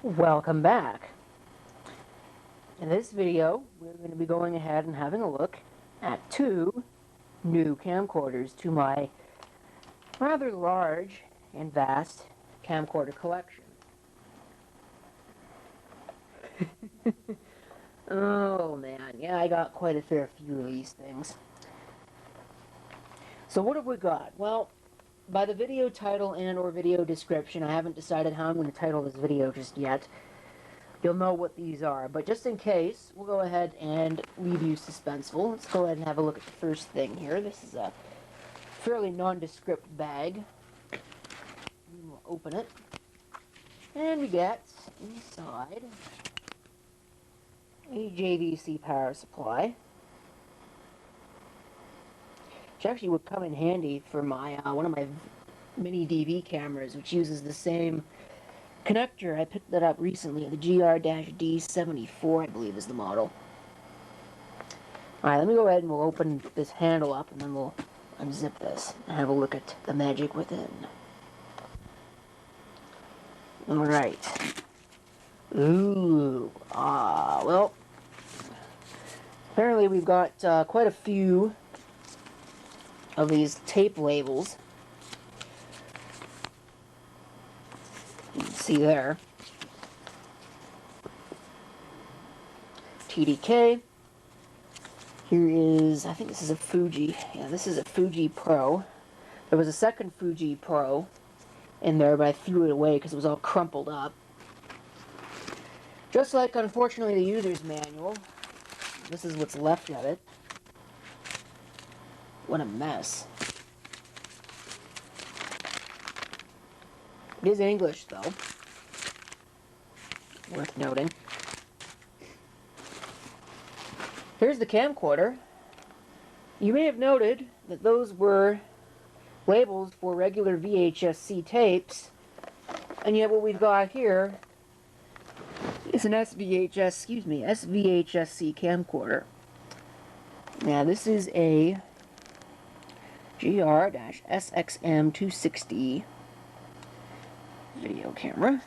Welcome back. In this video, we're going to be going ahead and having a look at two new camcorders to my rather large and vast camcorder collection. Oh man, yeah, I got quite a fair few of these things. So what have we got? Well, by the video title and or video description, I haven't decided how I'm going to title this video just yet. You'll know what these are, but just in case, we'll go ahead and leave you suspenseful. Let's go ahead and have a look at the first thing here. This is a fairly nondescript bag. We'll open it, and we get inside a JVC power supply, which actually would come in handy for my one of my mini DV cameras, which uses the same connector. I picked that up recently, the GR-AXM226, I believe is the model. Alright, let me go ahead and we'll open this handle up, and then we'll unzip this and have a look at the magic within. Alright. Ooh. Well, apparently we've got quite a few of these tape labels. You can see there. TDK. Here is, I think this is a Fuji. Yeah, this is a Fuji Pro. There was a second Fuji Pro in there, but I threw it away because it was all crumpled up. Just like, unfortunately, the user's manual. This is what's left of it. What a mess. It is English, though. Worth noting. Here's the camcorder. You may have noted that those were labels for regular VHS-C tapes, and yet what we've got here is an S-VHS-C camcorder. Now, this is a GR-SXM260 video camera.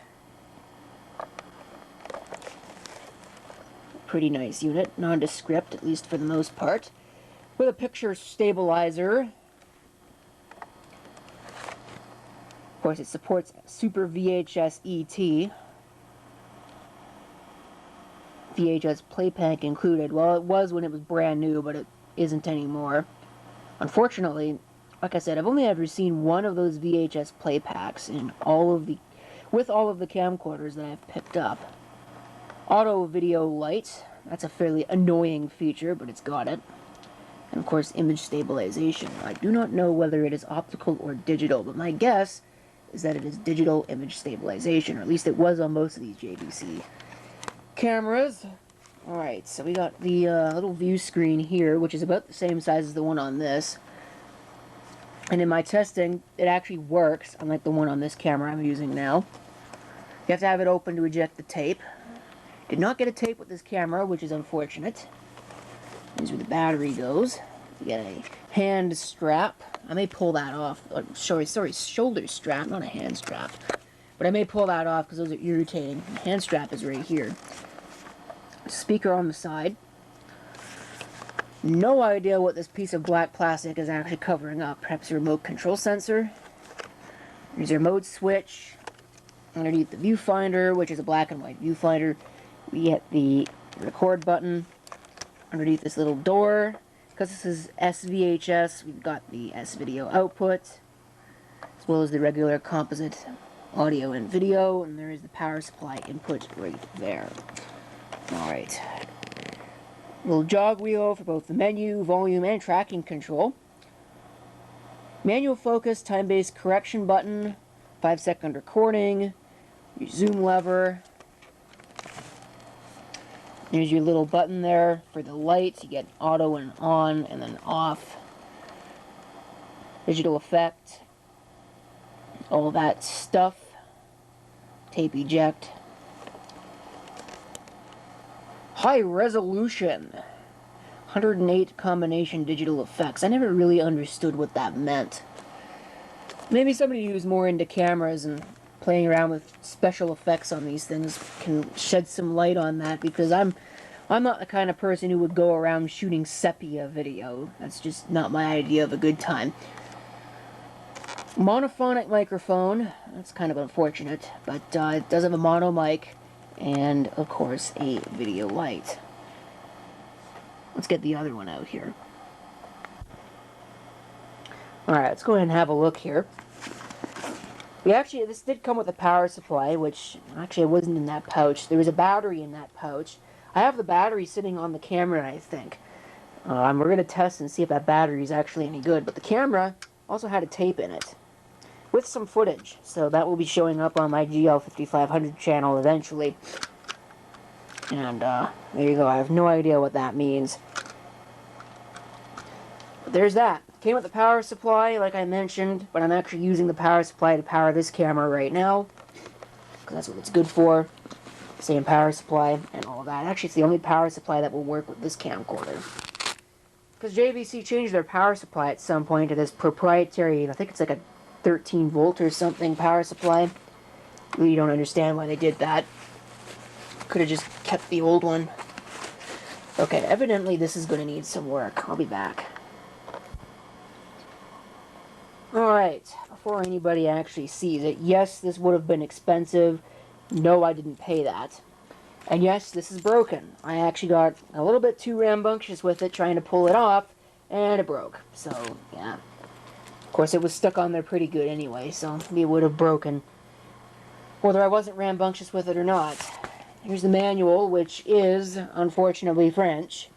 Pretty nice unit, nondescript, at least for the most part, with a picture stabilizer. Of course, it supports Super VHS-ET. VHS playpack included. Well, it was when it was brand new, but it isn't anymore. Unfortunately, like I said, I've only ever seen one of those VHS playpacks in with all of the camcorders that I've picked up. Auto video light, that's a fairly annoying feature, but it's got it. And of course, image stabilization. I do not know whether it is optical or digital, but my guess is that it is digital image stabilization, or at least it was on most of these JVC cameras. Alright, so we got the little view screen here, which is about the same size as the one on this. And in my testing, it actually works, unlike the one on this camera I'm using now. You have to have it open to eject the tape. Did not get a tape with this camera, which is unfortunate. Here's where the battery goes. You get a hand strap. I may pull that off. Sorry, shoulder strap, not a hand strap. But I may pull that off because those are irritating. The hand strap is right here. Speaker on the side. No idea what this piece of black plastic is actually covering up. Perhaps a remote control sensor. There's your mode switch. Underneath the viewfinder, which is a black and white viewfinder, we get the record button. Underneath this little door, because this is S-VHS, we've got the S-video output, as well as the regular composite audio and video, and there is the power supply input right there. Alright. Little jog wheel for both the menu, volume, and tracking control. Manual focus, time-based correction button, 5-second recording, your zoom lever. There's your little button there for the light. You get auto and on and then off. Digital effect. All that stuff. Tape eject. High resolution. 108 combination digital effects. I never really understood what that meant. Maybe somebody who's more into cameras and playing around with special effects on these things can shed some light on that, because I'm not the kind of person who would go around shooting sepia video. That's just not my idea of a good time. Monophonic microphone, that's kind of unfortunate, but it does have a mono mic, and of course a video light. Let's get the other one out here. Alright, let's go ahead and have a look here. This did come with a power supply, which actually it wasn't in that pouch. There was a battery in that pouch. I have the battery sitting on the camera, I think. We're going to test and see if that battery is actually any good, but the camera also had a tape in it with some footage, so that will be showing up on my GL5500 channel eventually. And there you go. I have no idea what that means. But there's that. Came with the power supply, like I mentioned, but I'm actually using the power supply to power this camera right now, because that's what it's good for. Same power supply and all of that. Actually, it's the only power supply that will work with this camcorder. Because JVC changed their power supply at some point to this proprietary, I think it's like a 13 volt or something power supply. Really don't understand why they did that. Could have just kept the old one. Okay, evidently this is going to need some work. I'll be back. Alright, before anybody actually sees it, yes, this would have been expensive. No, I didn't pay that. And yes, this is broken. I actually got a little bit too rambunctious with it, trying to pull it off, and it broke. So, yeah. Of course, it was stuck on there pretty good anyway, so it would have broken, whether I wasn't rambunctious with it or not. Here's the manual, which is, unfortunately, French,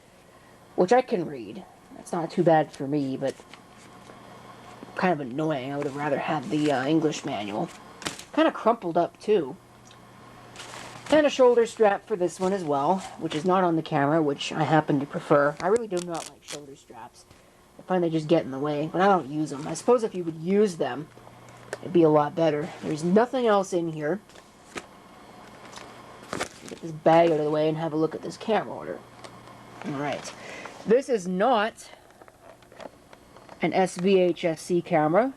which I can read. That's not too bad for me, but kind of annoying. I would have rather had the English manual. Kind of crumpled up, too. And a shoulder strap for this one as well, which is not on the camera, which I happen to prefer. I really do not like shoulder straps. I find they just get in the way, but I don't use them. I suppose if you would use them, it'd be a lot better. There's nothing else in here. Get this bag out of the way and have a look at this camcorder. Alright. This is not an S-VHS-C camera.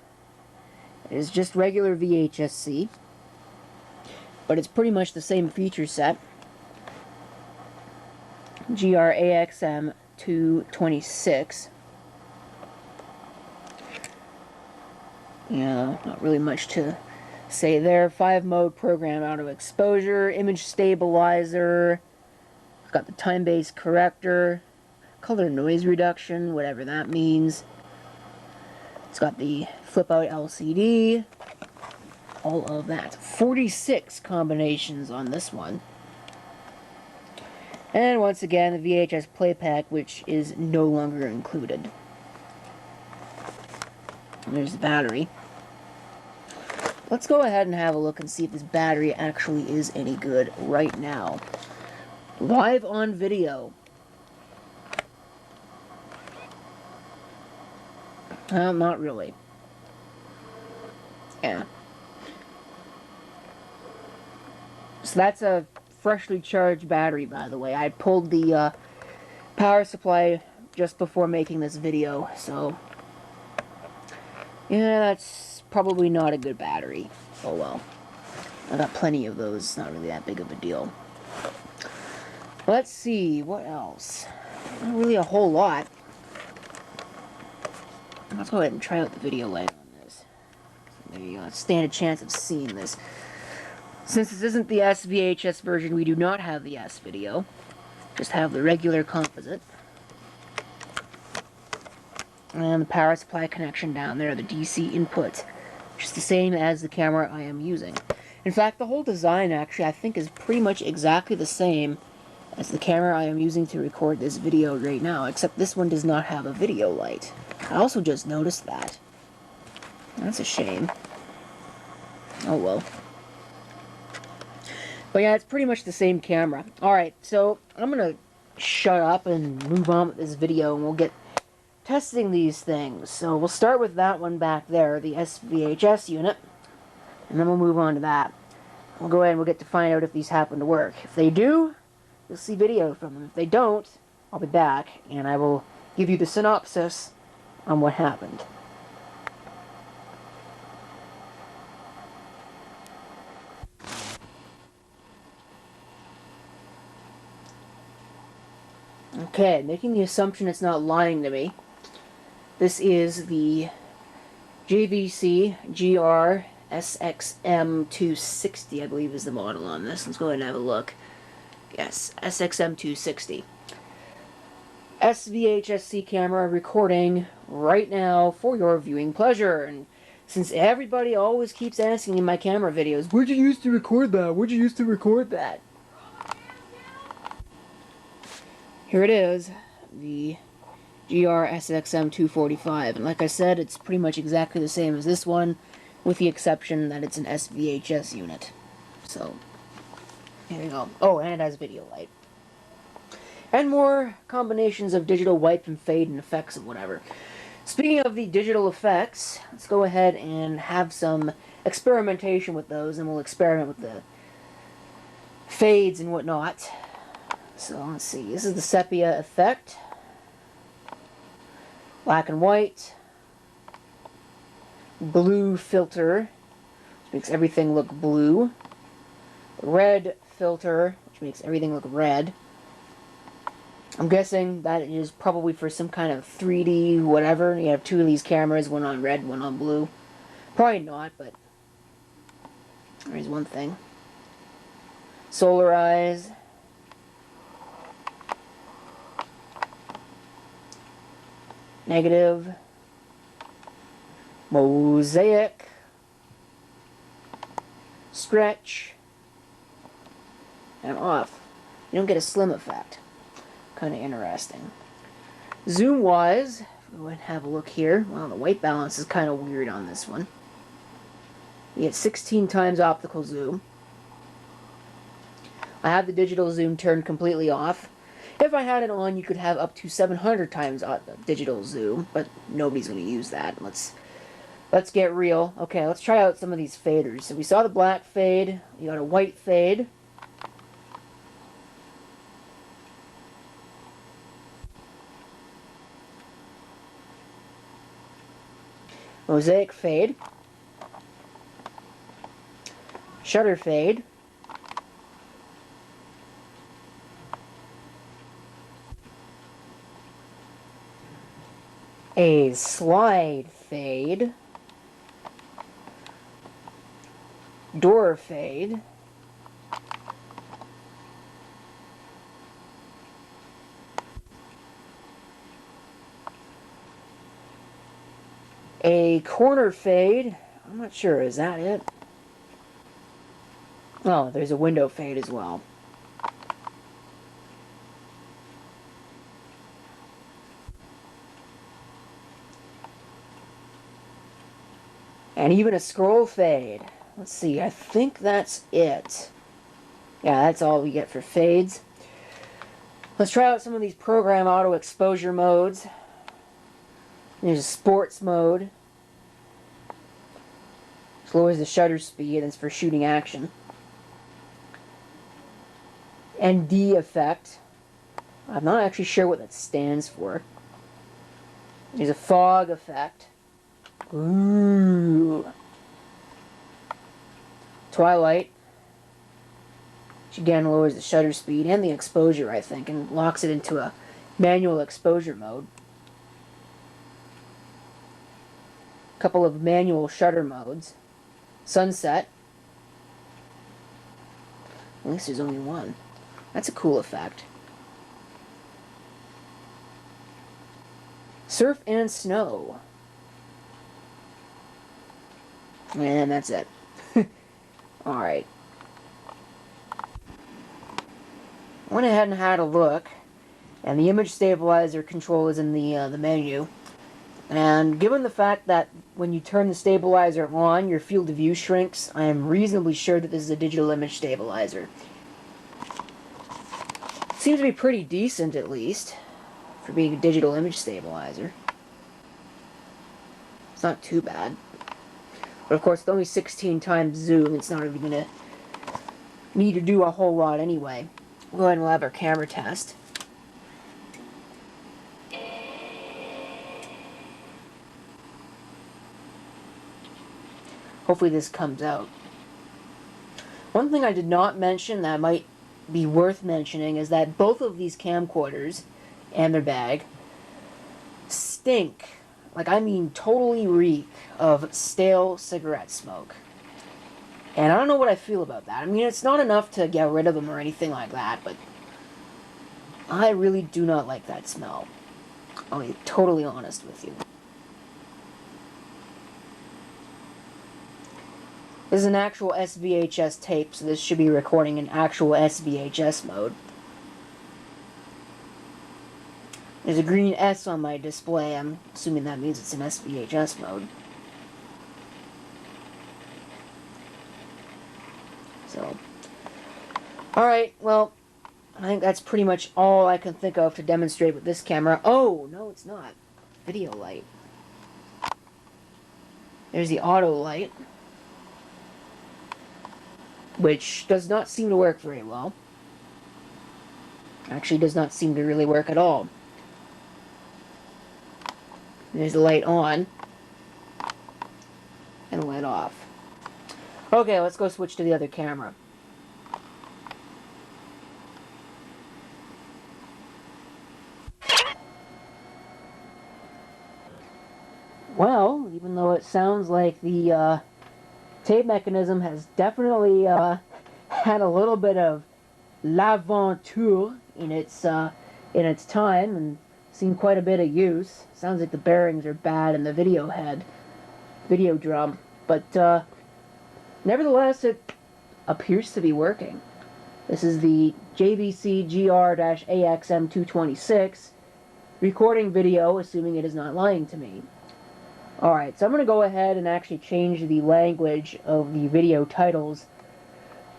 It is just regular VHS-C. But it's pretty much the same feature set. GR-AXM226. Yeah, not really much to say there. 5-mode program auto exposure, image stabilizer. It's got the time-based corrector, color noise reduction, whatever that means. It's got the flip-out LCD. All of that. 46 combinations on this one. And once again, the VHS playpack, which is no longer included. And there's the battery. Let's go ahead and have a look and see if this battery actually is any good right now. Live on video. Not really. Yeah. So that's a freshly charged battery, by the way. I pulled the power supply just before making this video, so yeah, that's probably not a good battery. Oh well. I got plenty of those. It's not really that big of a deal. Let's see, what else? Not really a whole lot. Let's go ahead and try out the video light on this. There you go. Stand a chance of seeing this. Since this isn't the S-VHS version, we do not have the S-video. Just have the regular composite. And the power supply connection down there, the DC input. Just the same as the camera I am using. In fact, the whole design actually, I think, is pretty much exactly the same as the camera I am using to record this video right now, except this one does not have a video light. I also just noticed that. That's a shame. Oh well. But yeah, it's pretty much the same camera. Alright, so I'm going to shut up and move on with this video, and we'll get testing these things. So we'll start with that one back there, the S-VHS unit, and then we'll move on to that. We'll go ahead and we'll get to find out if these happen to work. If they do, you'll see video from them. If they don't, I'll be back, and I will give you the synopsis on what happened. Okay, making the assumption it's not lying to me. This is the JVC GR-SXM260, I believe is the model on this. Let's go ahead and have a look. Yes, SXM260. S-VHS-C camera recording right now for your viewing pleasure. And since everybody always keeps asking in my camera videos, where'd you use to record that? Where'd you use to record that? Here it is, the GR-SXM245. And like I said, it's pretty much exactly the same as this one, with the exception that it's an S-VHS unit. So, here you go. Oh, and it has video light. And more combinations of digital wipe and fade and effects and whatever. Speaking of the digital effects, let's go ahead and have some experimentation with those, and we'll experiment with the fades and whatnot. So let's see, this is the sepia effect. Black and white. Blue filter, which makes everything look blue. Red filter, which makes everything look red. I'm guessing that is probably for some kind of 3D whatever. You have two of these cameras, one on red, one on blue. Probably not, but there's one thing. Solarize. Negative. Mosaic. Stretch. And off. You don't get a slim effect. Kind of interesting. Zoom wise, go ahead and have a look here. Well, the white balance is kind of weird on this one. You get 16 times optical zoom. I have the digital zoom turned completely off. If I had it on, you could have up to 700 times digital zoom, but nobody's going to use that. Let's get real. Okay, let's try out some of these faders. So we saw the black fade. You got a white fade. Mosaic fade. Shutter fade. A slide fade. Door fade. A corner fade. I'm not sure, is that it? Oh, there's a window fade as well. And even a scroll fade. Let's see, I think that's it. Yeah, that's all we get for fades. Let's try out some of these program auto exposure modes. There's a sports mode. Which lowers the shutter speed, and it's for shooting action. ND effect. I'm not actually sure what that stands for. There's a fog effect. Ooh. Twilight. Which again lowers the shutter speed and the exposure, I think, and locks it into a manual exposure mode. Couple of manual shutter modes. Sunset. At least there's only one. That's a cool effect. Surf and snow. And that's it. Alright. Went ahead and had a look, and the image stabilizer control is in the menu. And given the fact that when you turn the stabilizer on, your field of view shrinks, I am reasonably sure that this is a digital image stabilizer. Seems to be pretty decent, at least, for being a digital image stabilizer. It's not too bad. But of course, it's only 16 times zoom. It's not even going to need to do a whole lot anyway. We'll go ahead and we'll have our camera test. Hopefully this comes out. One thing I did not mention that might be worth mentioning is that both of these camcorders and their bag stink, like I mean totally reek of stale cigarette smoke. And I don't know what I feel about that. I mean, it's not enough to get rid of them or anything like that, but I really do not like that smell. I'll be totally honest with you. This is an actual S-VHS tape, so this should be recording in actual S-VHS mode. There's a green S on my display. I'm assuming that means it's in S-VHS mode. So, alright, well, I think that's pretty much all I can think of to demonstrate with this camera. Oh, no it's not. Video light. There's the auto light, which does not seem to work very well. Actually does not seem to really work at all. There's the light on and the light off. Okay, let's go switch to the other camera. Well, even though it sounds like the tape mechanism has definitely had a little bit of l'aventure in its time and seen quite a bit of use. Sounds like the bearings are bad in the video drum, but nevertheless, it appears to be working. This is the JVC GR-AXM226 recording video, assuming it is not lying to me. Alright, so I'm going to go ahead and actually change the language of the video titles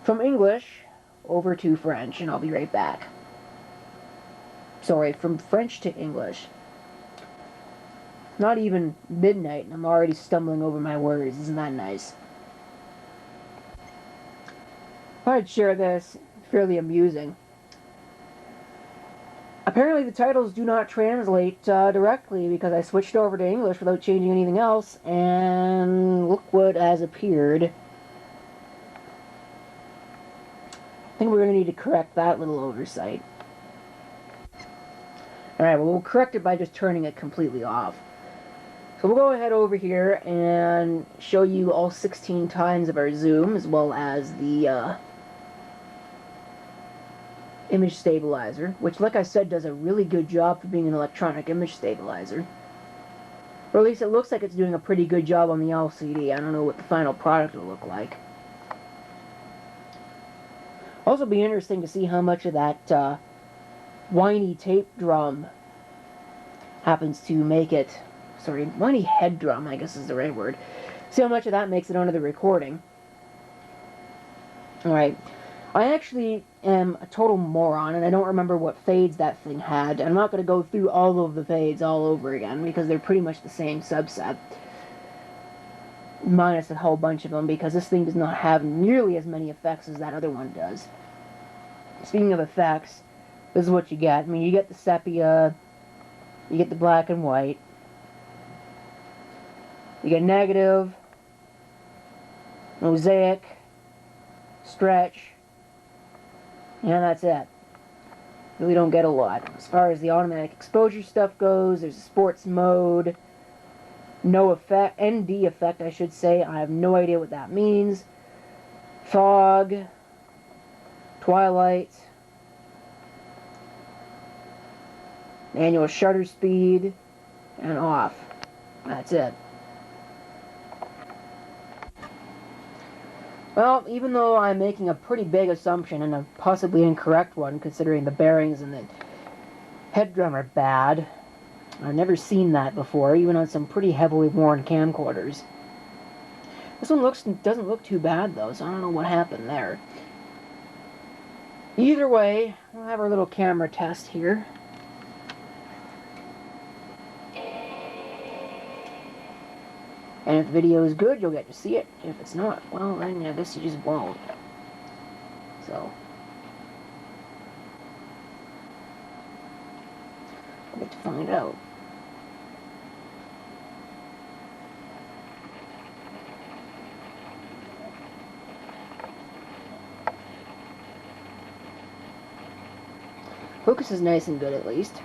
from English over to French, and I'll be right back. Sorry, from French to English. Not even midnight, and I'm already stumbling over my words. Isn't that nice? I'd share this. Fairly amusing. Apparently the titles do not translate directly because I switched over to English without changing anything else, and look what has appeared. I think we're going to need to correct that little oversight. Alright, well, we'll correct it by just turning it completely off. So we'll go ahead over here and show you all 16 times of our zoom, as well as the image stabilizer, which, like I said, does a really good job for being an electronic image stabilizer. Or at least it looks like it's doing a pretty good job on the LCD. I don't know what the final product will look like. Also be interesting to see how much of that whiny tape drum happens to make it, sorry, whiny head drum, I guess is the right word. See how much of that makes it onto the recording. Alright. I actually am a total moron, and I don't remember what fades that thing had. I'm not going to go through all of the fades all over again, because they're pretty much the same subset. Minus a whole bunch of them, because this thing does not have nearly as many effects as that other one does. Speaking of effects, this is what you get. I mean, you get the sepia, you get the black and white, you get negative, mosaic, stretch, and that's it. Really don't get a lot. As far as the automatic exposure stuff goes, there's a sports mode, no effect, ND effect I should say, I have no idea what that means, fog, twilight, manual shutter speed, and off. That's it. Well, even though I'm making a pretty big assumption, and a possibly incorrect one, considering the bearings and the head drum are bad, I've never seen that before, even on some pretty heavily worn camcorders. This one doesn't look too bad, though, so I don't know what happened there. Either way, we'll have our little camera test here. And if the video is good, you'll get to see it. If it's not, well, then I guess you just won't. So, I'll get to find out. Focus is nice and good, at least.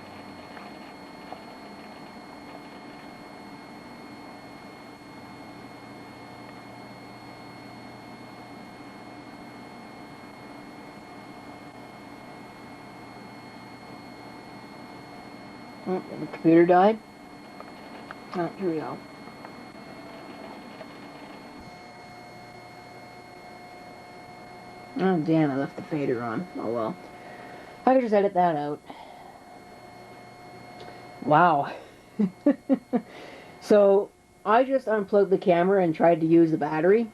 Oh, the computer died. Oh, here we go. Oh, damn, I left the fader on. Oh, well. I could just edit that out. Wow. So, I just unplugged the camera and tried to use the battery.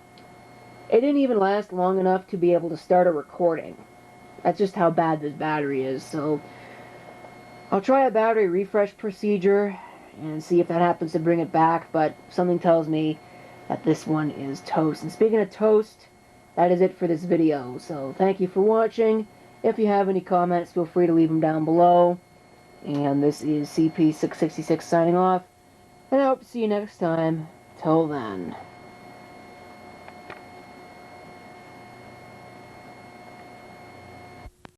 It didn't even last long enough to be able to start a recording. That's just how bad this battery is. So, I'll try a battery refresh procedure and see if that happens to bring it back, but something tells me that this one is toast. And speaking of toast, that is it for this video. So thank you for watching. If you have any comments, feel free to leave them down below. And this is CP666 signing off. And I hope to see you next time. Till then.